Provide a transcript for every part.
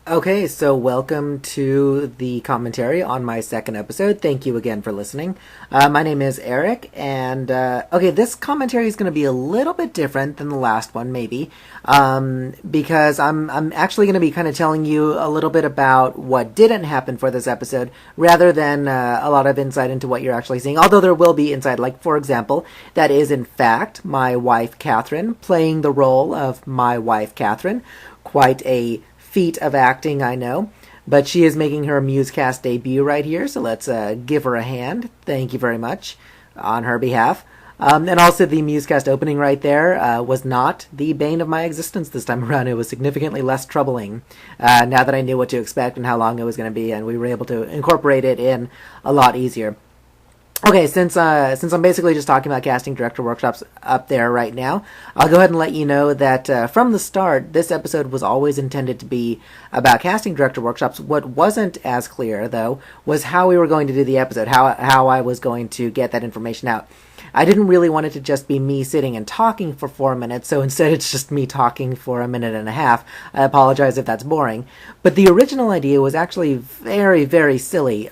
Okay, so welcome to the commentary on my second episode. Thank you again for listening. My name is Eric, and okay, this commentary is going to be a little bit different than the last one, maybe, because I'm actually going to be kind of telling you a little bit about what didn't happen for this episode, rather than a lot of insight into what you're actually seeing. Although there will be insight, like for example, that is in fact my wife Catherine playing the role of my wife Catherine. Quite a feat of acting, I know, but she is making her Musecast debut right here, so let's give her a hand. Thank you very much on her behalf. And also the Musecast opening right there was not the bane of my existence this time around. It was significantly less troubling now that I knew what to expect and how long it was going to be, and we were able to incorporate it in a lot easier. Okay, since I'm basically just talking about casting director workshops up there right now, I'll go ahead and let you know that from the start, this episode was always intended to be about casting director workshops. What wasn't as clear, though, was how we were going to do the episode, how I was going to get that information out. I didn't really want it to just be me sitting and talking for 4 minutes, so instead it's just me talking for a minute and a half. I apologize if that's boring. But the original idea was actually very, very silly.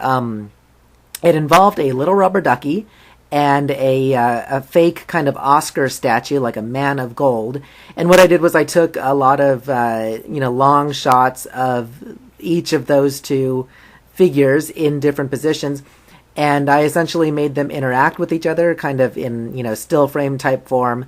It involved a little rubber ducky and a fake kind of Oscar statue, like a man of gold. And what I did was I took a lot of long shots of each of those two figures in different positions, and I essentially made them interact with each other, kind of in still frame type form,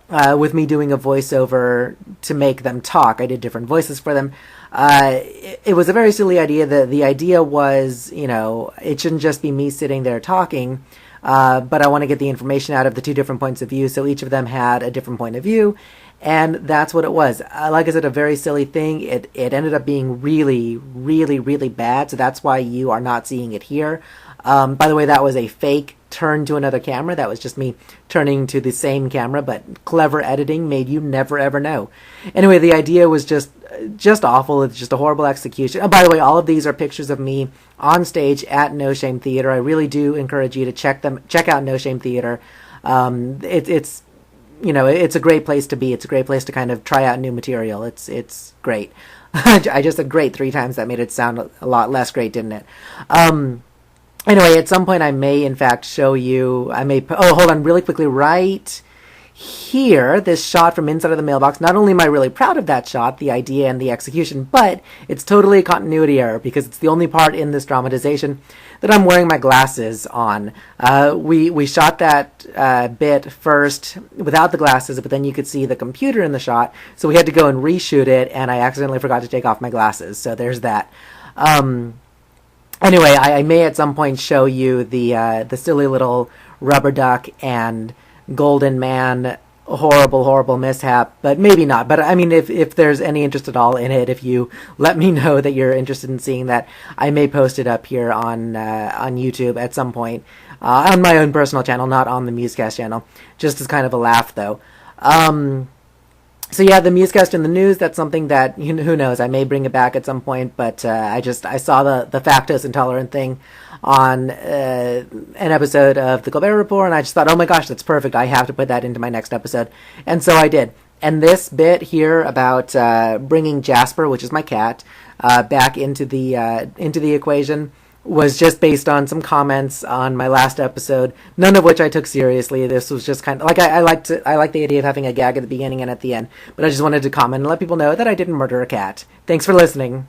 with me doing a voiceover to make them talk. I did different voices for them. It was a very silly idea. The idea was, it shouldn't just be me sitting there talking, but I want to get the information out of the two different points of view, so each of them had a different point of view, and that's what it was. Like I said, a very silly thing. It ended up being really, really, really bad, so that's why you are not seeing it here. By the way, that was a fake turn to another camera. That was just me turning to the same camera, but clever editing made you never ever know. Anyway, the idea was just awful. It's just a horrible execution. Oh, by the way, all of these are pictures of me on stage at No Shame Theater. I really do encourage you to check out No Shame Theater. It's a great place to be. It's a great place to kind of try out new material. It's great. I just said great 3 times. That made it sound a lot less great, didn't it? Anyway, at some point I may, in fact, show you, hold on really quickly, right here, this shot from inside of the mailbox. Not only am I really proud of that shot, the idea and the execution, but it's totally a continuity error because it's the only part in this dramatization that I'm wearing my glasses on. We shot that bit first without the glasses, but then you could see the computer in the shot, so we had to go and reshoot it, and I accidentally forgot to take off my glasses, so there's that. Anyway, I may at some point show you the silly little rubber duck and golden man horrible mishap, but maybe not. But I mean, if there's any interest at all in it, if you let me know that you're interested in seeing that, I may post it up here on YouTube at some point, on my own personal channel, not on the Musecast channel, just as kind of a laugh though. So yeah, the Musecast in the news, that's something that, who knows, I may bring it back at some point, but I saw the lactose intolerant thing on an episode of The Colbert Report, and I just thought, oh my gosh, that's perfect, I have to put that into my next episode, and so I did. And this bit here about bringing Jasper, which is my cat, back into the equation was just based on some comments on my last episode, none of which I took seriously. This was just kind of like I like the idea of having a gag at the beginning and at the end, but I just wanted to comment and let people know that I didn't murder a cat. Thanks for listening.